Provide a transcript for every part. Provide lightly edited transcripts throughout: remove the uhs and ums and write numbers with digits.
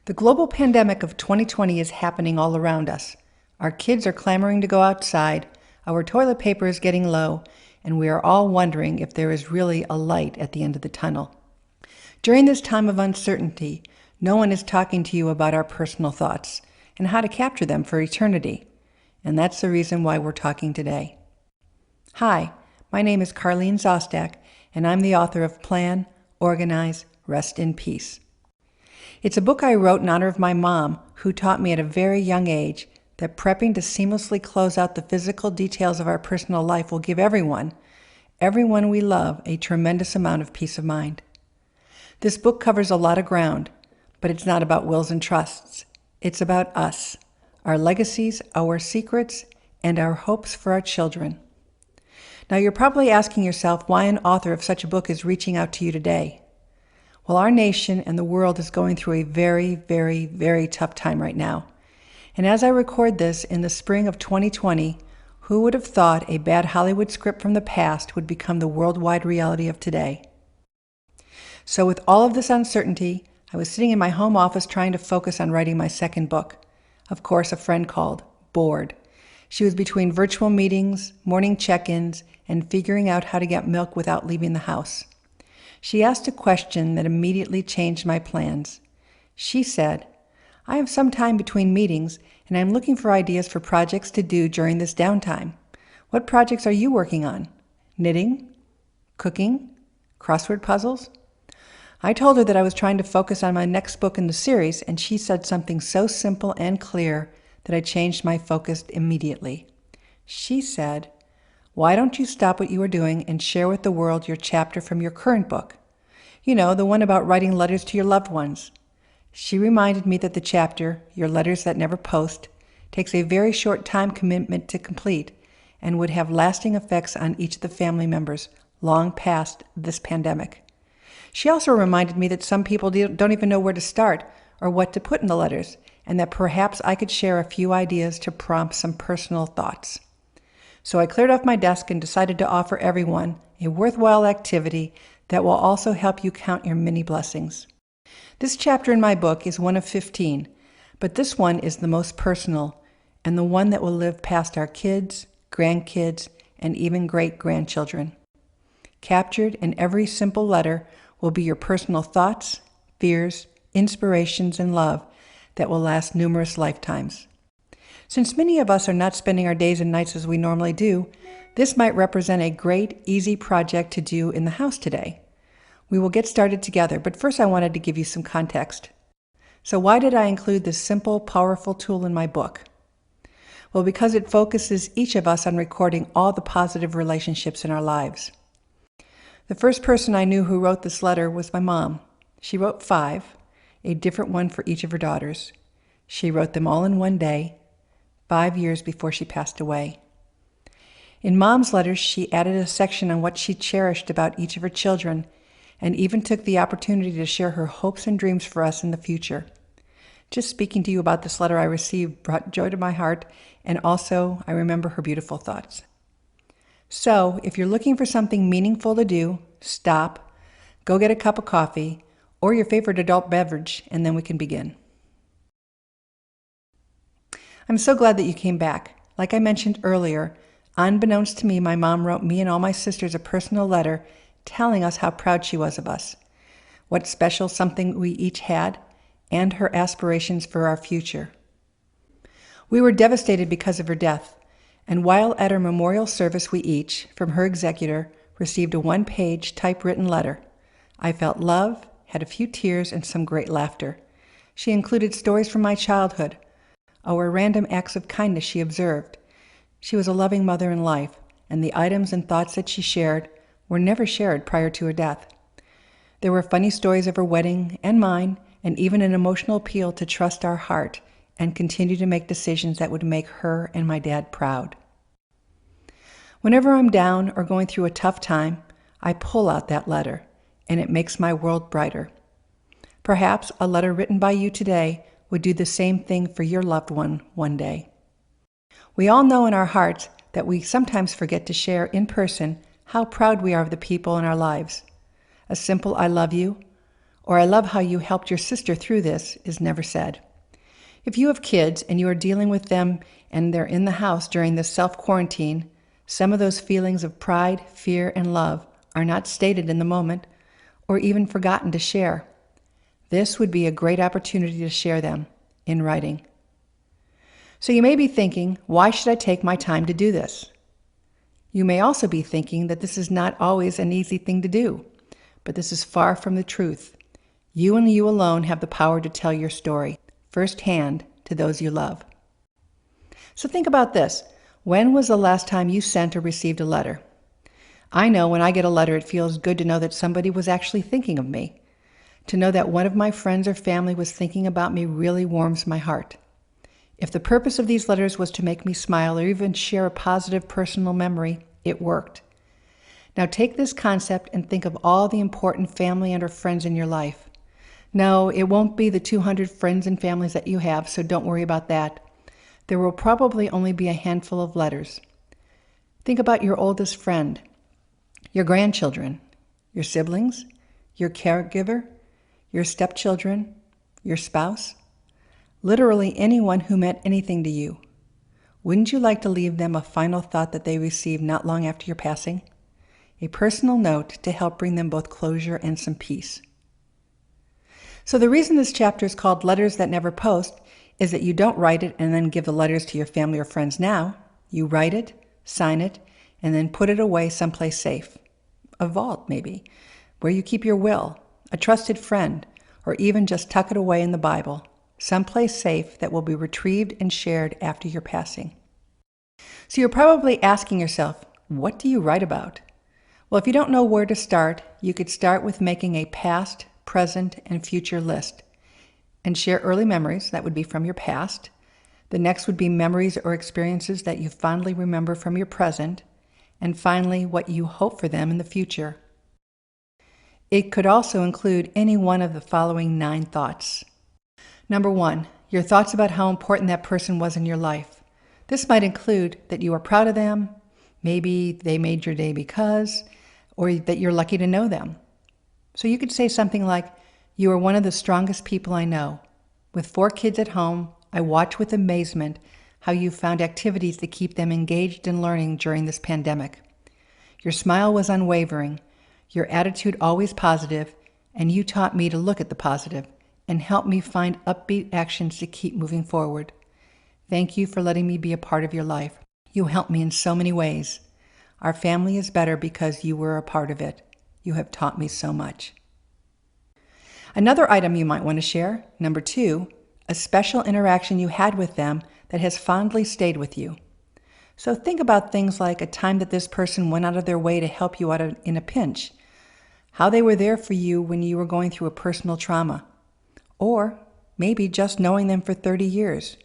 The global pandemic of 2020 is happening all around us. Our kids are clamoring to go outside, our toilet paper is getting low, and we are all wondering if there is really a light at the end of the tunnel. During this time of uncertainty, no one is talking to you about our personal thoughts and how to capture them for eternity. And that's the reason why we're talking today. Hi, my name is Carlene Szostak, and I'm the author of Plan, Organize, Rest in Peace. It's a book I wrote in honor of my mom, who taught me at a very young age that prepping to seamlessly close out the physical details of our personal life will give everyone we love, a tremendous amount of peace of mind. This book covers a lot of ground, but it's not about wills and trusts. It's about us, our legacies, our secrets, and our hopes for our children. Now you're probably asking yourself why an author of such a book is reaching out to you today. Well, our nation and the world is going through a very, very, very tough time right now. And as I record this in the spring of 2020, who would have thought a bad Hollywood script from the past would become the worldwide reality of today? So with all of this uncertainty, I was sitting in my home office trying to focus on writing my second book. Of course, a friend called, bored. She was between virtual meetings, morning check-ins, and figuring out how to get milk without leaving the house. She asked a question that immediately changed my plans. She said, "I have some time between meetings, and I'm looking for ideas for projects to do during this downtime. What projects are you working on? Knitting? Cooking? Crossword puzzles?" I told her that I was trying to focus on my next book in the series, and she said something so simple and clear that I changed my focus immediately. She said, "Why don't you stop what you are doing and share with the world your chapter from your current book? You know, the one about writing letters to your loved ones." She reminded me that the chapter, Your Letters That Never Post, takes a very short time commitment to complete and would have lasting effects on each of the family members long past this pandemic. She also reminded me that some people don't even know where to start or what to put in the letters, and that perhaps I could share a few ideas to prompt some personal thoughts. So I cleared off my desk and decided to offer everyone a worthwhile activity that will also help you count your mini blessings. This chapter in my book is one of 15, but this one is the most personal and the one that will live past our kids, grandkids, and even great-grandchildren. Captured in every simple letter will be your personal thoughts, fears, inspirations, and love that will last numerous lifetimes. Since many of us are not spending our days and nights as we normally do, this might represent a great, easy project to do in the house today. We will get started together, but first I wanted to give you some context. So why did I include this simple, powerful tool in my book? Well, because it focuses each of us on recording all the positive relationships in our lives. The first person I knew who wrote this letter was my mom. She wrote 5, a different one for each of her daughters. She wrote them all in one day, 5 years before she passed away. In Mom's letters, she added a section on what she cherished about each of her children, and even took the opportunity to share her hopes and dreams for us in the future. Just speaking to you about this letter I received brought joy to my heart, and also I remember her beautiful thoughts. So, if you're looking for something meaningful to do, stop, go get a cup of coffee, or your favorite adult beverage, and then we can begin. I'm so glad that you came back. Like I mentioned earlier, unbeknownst to me, my mom wrote me and all my sisters a personal letter telling us how proud she was of us, what special something we each had, and her aspirations for our future. We were devastated because of her death, and while at her memorial service we each, from her executor, received a one-page typewritten letter. I felt love, had a few tears, and some great laughter. She included stories from my childhood, our random acts of kindness she observed. She was a loving mother in life, and the items and thoughts that she shared were never shared prior to her death. There were funny stories of her wedding and mine, and even an emotional appeal to trust our heart and continue to make decisions that would make her and my dad proud. Whenever I'm down or going through a tough time, I pull out that letter, and it makes my world brighter. Perhaps a letter written by you today would do the same thing for your loved one day. We all know in our hearts that we sometimes forget to share in person how proud we are of the people in our lives. A simple "I love you," or "I love how you helped your sister through this" is never said. If you have kids and you are dealing with them and they're in the house during this self-quarantine, some of those feelings of pride, fear, and love are not stated in the moment or even forgotten to share. This would be a great opportunity to share them in writing. So you may be thinking, why should I take my time to do this? You may also be thinking that this is not always an easy thing to do, but this is far from the truth. You and you alone have the power to tell your story firsthand to those you love. So think about this. When was the last time you sent or received a letter? I know when I get a letter, it feels good to know that somebody was actually thinking of me. To know that one of my friends or family was thinking about me really warms my heart. If the purpose of these letters was to make me smile or even share a positive personal memory, it worked. Now take this concept and think of all the important family and or friends in your life. No, it won't be the 200 friends and families that you have, so don't worry about that. There will probably only be a handful of letters. Think about your oldest friend, your grandchildren, your siblings, your caregiver, your stepchildren, your spouse, literally anyone who meant anything to you. Wouldn't you like to leave them a final thought that they received not long after your passing? A personal note to help bring them both closure and some peace. So the reason this chapter is called Letters That Never Post is that you don't write it and then give the letters to your family or friends now. You write it, sign it, and then put it away someplace safe. A vault, maybe, where you keep your will, a trusted friend, or even just tuck it away in the Bible, someplace safe that will be retrieved and shared after your passing. So you're probably asking yourself, what do you write about? Well, if you don't know where to start, you could start with making a past, present, and future list and share early memories that would be from your past. The next would be memories or experiences that you fondly remember from your present, and finally, what you hope for them in the future. It could also include any one of the following 9 thoughts. Number 1, your thoughts about how important that person was in your life. This might include that you are proud of them, maybe they made your day because, or that you're lucky to know them. So you could say something like, "You are one of the strongest people I know. With 4 kids at home, I watch with amazement how you found activities to keep them engaged in learning during this pandemic. Your smile was unwavering, your attitude always positive, and you taught me to look at the positive and help me find upbeat actions to keep moving forward. Thank you for letting me be a part of your life. You helped me in so many ways. Our family is better because you were a part of it. You have taught me so much." Another item you might want to share, number 2, a special interaction you had with them that has fondly stayed with you. So think about things like a time that this person went out of their way to help you out in a pinch, how they were there for you when you were going through a personal trauma, or maybe just knowing them for 30 years.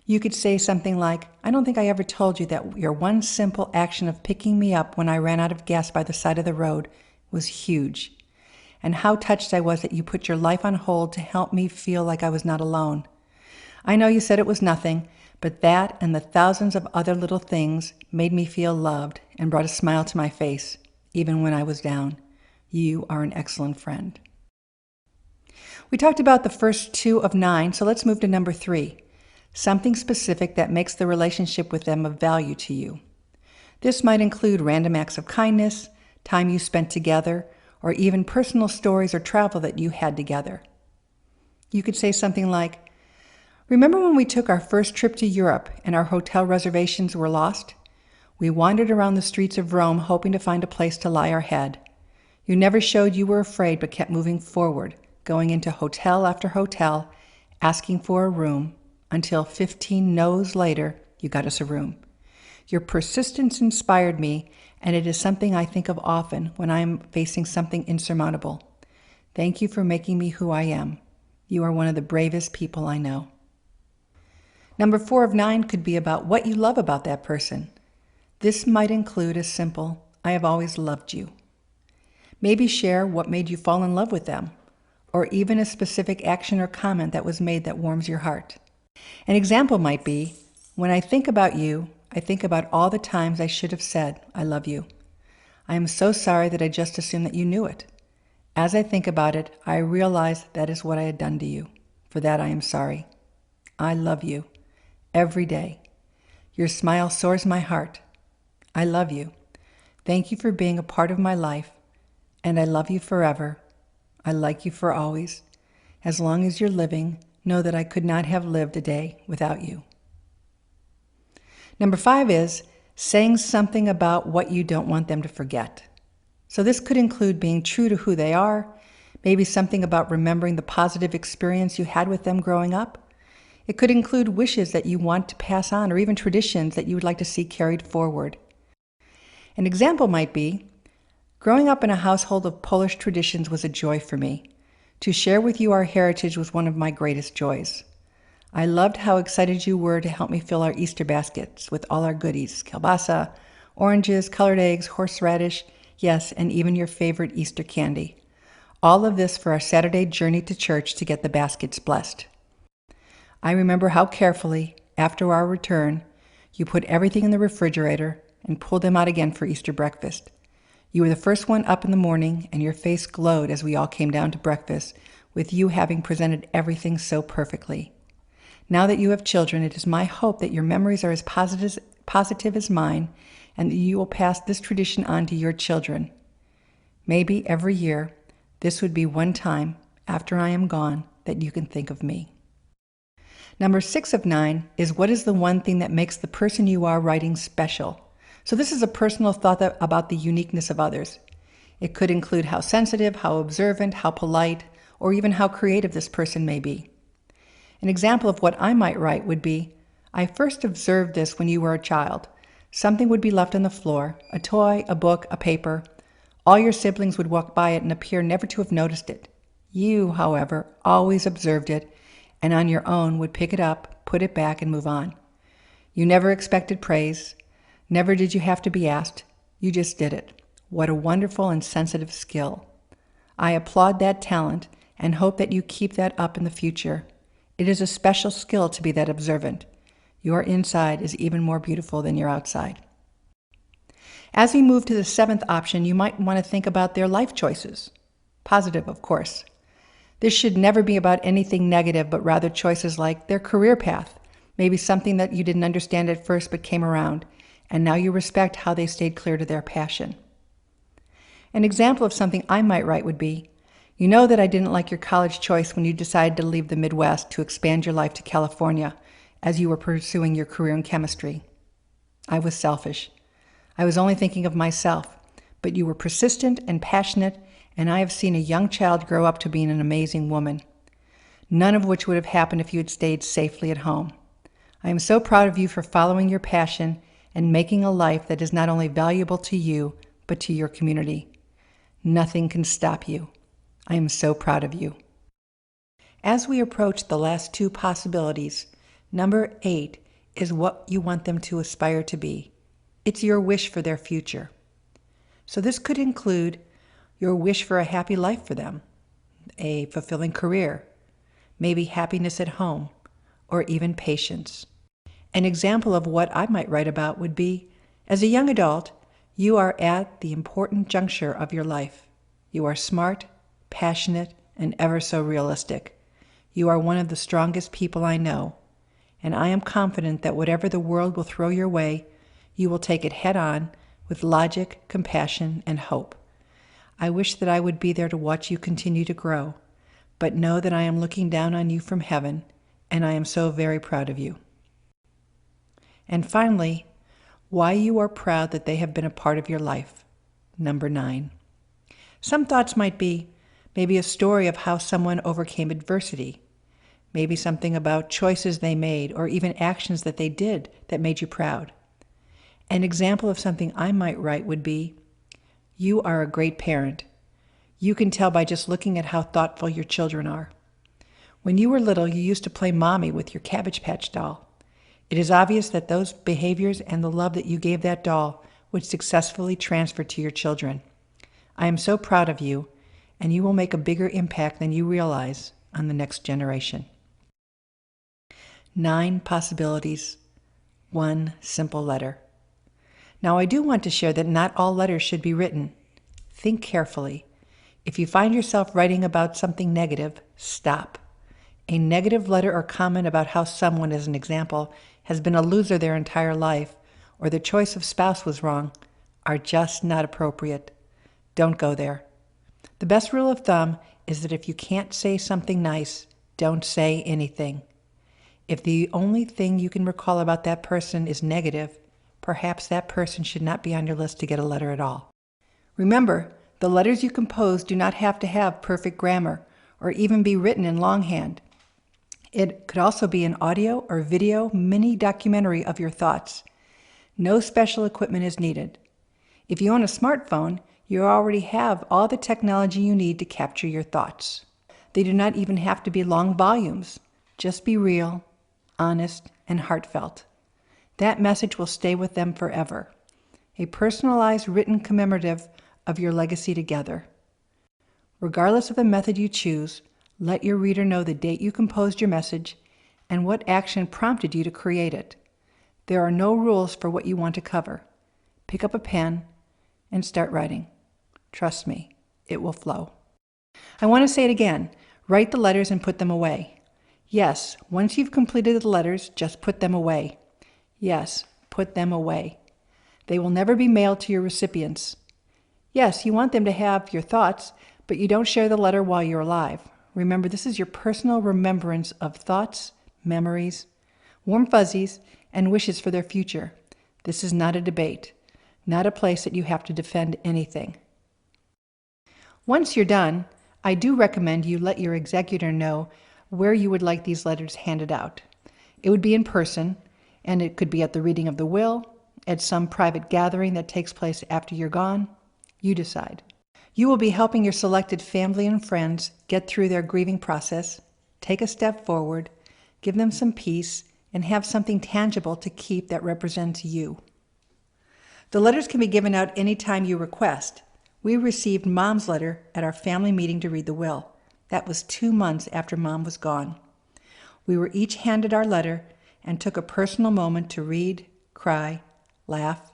You could say something like, "I don't think I ever told you that your one simple action of picking me up when I ran out of gas by the side of the road was huge, and how touched I was that you put your life on hold to help me feel like I was not alone. I know you said it was nothing, but that and the thousands of other little things made me feel loved and brought a smile to my face, even when I was down. You are an excellent friend." We talked about the first 2 of 9, so let's move to number 3. Something specific that makes the relationship with them of value to you. This might include random acts of kindness, time you spent together, or even personal stories or travel that you had together. You could say something like, "Remember when we took our first trip to Europe and our hotel reservations were lost? We wandered around the streets of Rome hoping to find a place to lie our head. You never showed you were afraid but kept moving forward, going into hotel after hotel, asking for a room, until 15 no's later, you got us a room. Your persistence inspired me, and it is something I think of often when I am facing something insurmountable. Thank you for making me who I am. You are one of the bravest people I know." Number 4 of 9 could be about what you love about that person. This might include a simple, "I have always loved you." Maybe share what made you fall in love with them, or even a specific action or comment that was made that warms your heart. An example might be, "When I think about you, I think about all the times I should have said, 'I love you.' I am so sorry that I just assumed that you knew it. As I think about it, I realize that is what I had done to you. For that I am sorry. I love you every day. Your smile soars my heart. I love you. Thank you for being a part of my life, and I love you forever. I like you for always. As long as you're living, know that I could not have lived a day without you. Number 5 is saying something about what you don't want them to forget. So this could include being true to who they are, maybe something about remembering the positive experience you had with them growing up. It could include wishes that you want to pass on or even traditions that you would like to see carried forward. An example might be, growing up in a household of Polish traditions was a joy for me. To share with you our heritage was one of my greatest joys. I loved how excited you were to help me fill our Easter baskets with all our goodies, kielbasa, oranges, colored eggs, horseradish, yes, and even your favorite Easter candy. All of this for our Saturday journey to church to get the baskets blessed. I remember how carefully, after our return, you put everything in the refrigerator and pulled them out again for Easter breakfast. You were the first one up in the morning, and your face glowed as we all came down to breakfast, with you having presented everything so perfectly. Now that you have children, it is my hope that your memories are as positive as mine, and that you will pass this tradition on to your children. Maybe every year, this would be one time, after I am gone, that you can think of me. Number 6 of 9 is, what is the one thing that makes the person you are writing special? So this is a personal thought about the uniqueness of others. It could include how sensitive, how observant, how polite, or even how creative this person may be. An example of what I might write would be, I first observed this when you were a child. Something would be left on the floor, a toy, a book, a paper. All your siblings would walk by it and appear never to have noticed it. You, however, always observed it, and on your own would pick it up, put it back, and move on. You never expected praise. Never did you have to be asked. You just did it. What a wonderful and sensitive skill. I applaud that talent and hope that you keep that up in the future. It is a special skill to be that observant. Your inside is even more beautiful than your outside. As we move to the 7th option, you might want to think about their life choices. Positive, of course. This should never be about anything negative, but rather choices like their career path, maybe something that you didn't understand at first but came around, and now you respect how they stayed clear to their passion. An example of something I might write would be, you know that I didn't like your college choice when you decided to leave the Midwest to expand your life to California as you were pursuing your career in chemistry. I was selfish. I was only thinking of myself, but you were persistent and passionate, and I have seen a young child grow up to being an amazing woman. None of which would have happened if you had stayed safely at home. I am so proud of you for following your passion and making a life that is not only valuable to you, but to your community. Nothing can stop you. I am so proud of you. As we approach the last 2 possibilities, number 8 is what you want them to aspire to be. It's your wish for their future. So this could include your wish for a happy life for them, a fulfilling career, maybe happiness at home, or even patience. An example of what I might write about would be, as a young adult, you are at the important juncture of your life. You are smart, passionate, and ever so realistic. You are one of the strongest people I know, and I am confident that whatever the world will throw your way, you will take it head on with logic, compassion, and hope. I wish that I would be there to watch you continue to grow, but know that I am looking down on you from heaven, and I am so very proud of you. And finally, why you are proud that they have been a part of your life. Number 9. Some thoughts might be maybe a story of how someone overcame adversity, maybe something about choices they made or even actions that they did that made you proud. An example of something I might write would be, you are a great parent. You can tell by just looking at how thoughtful your children are. When you were little, you used to play mommy with your Cabbage Patch doll. It is obvious that those behaviors and the love that you gave that doll would successfully transfer to your children. I am so proud of you, and you will make a bigger impact than you realize on the next generation. 9 possibilities, 1 simple letter. Now, I do want to share that not all letters should be written. Think carefully. If you find yourself writing about something negative, stop. A negative letter or comment about how someone, as an example, has been a loser their entire life, or the choice of spouse was wrong, are just not appropriate. Don't go there. The best rule of thumb is that if you can't say something nice, don't say anything. If the only thing you can recall about that person is negative, perhaps that person should not be on your list to get a letter at all. Remember, the letters you compose do not have to have perfect grammar or even be written in longhand. It could also be an audio or video mini documentary of your thoughts. No special equipment is needed. If you own a smartphone, you already have all the technology you need to capture your thoughts. They do not even have to be long volumes. Just be real, honest, and heartfelt. That message will stay with them forever. A personalized written commemorative of your legacy together. Regardless of the method you choose, let your reader know the date you composed your message and what action prompted you to create it. There are no rules for what you want to cover. Pick up a pen and start writing. Trust me, it will flow. I want to say it again. Write the letters and put them away. Yes, once you've completed the letters, just put them away. Yes, put them away. They will never be mailed to your recipients. Yes, you want them to have your thoughts, but you don't share the letter while you're alive. Remember, this is your personal remembrance of thoughts, memories, warm fuzzies, and wishes for their future. This is not a debate, not a place that you have to defend anything. Once you're done, I do recommend you let your executor know where you would like these letters handed out. It would be in person, and it could be at the reading of the will, at some private gathering that takes place after you're gone. You decide. You will be helping your selected family and friends get through their grieving process, take a step forward, give them some peace, and have something tangible to keep that represents you. The letters can be given out anytime you request. We received Mom's letter at our family meeting to read the will. That was 2 months after Mom was gone. We were each handed our letter and took a personal moment to read, cry, laugh,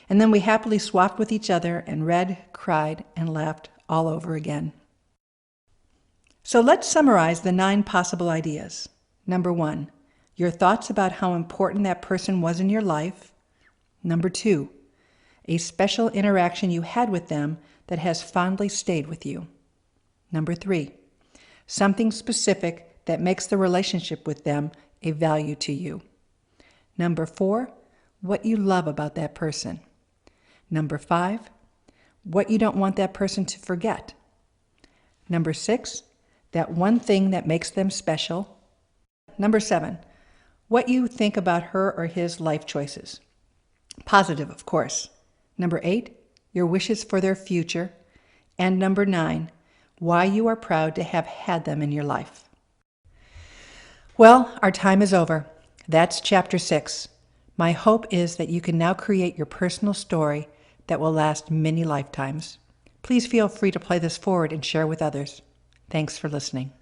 and then we happily swapped with each other and read, cried, and laughed all over again. So let's summarize the 9 possible ideas. Number 1, your thoughts about how important that person was in your life. Number 2, a special interaction you had with them that has fondly stayed with you. Number 3, something specific that makes the relationship with them a value to you. Number 4, what you love about that person. Number 5, what you don't want that person to forget. Number 6, that one thing that makes them special. Number 7, what you think about her or his life choices. Positive, of course. Number 8, your wishes for their future. And number 9, why you are proud to have had them in your life. Well, our time is over. That's chapter 6. My hope is that you can now create your personal story that will last many lifetimes. Please feel free to play this forward and share with others. Thanks for listening.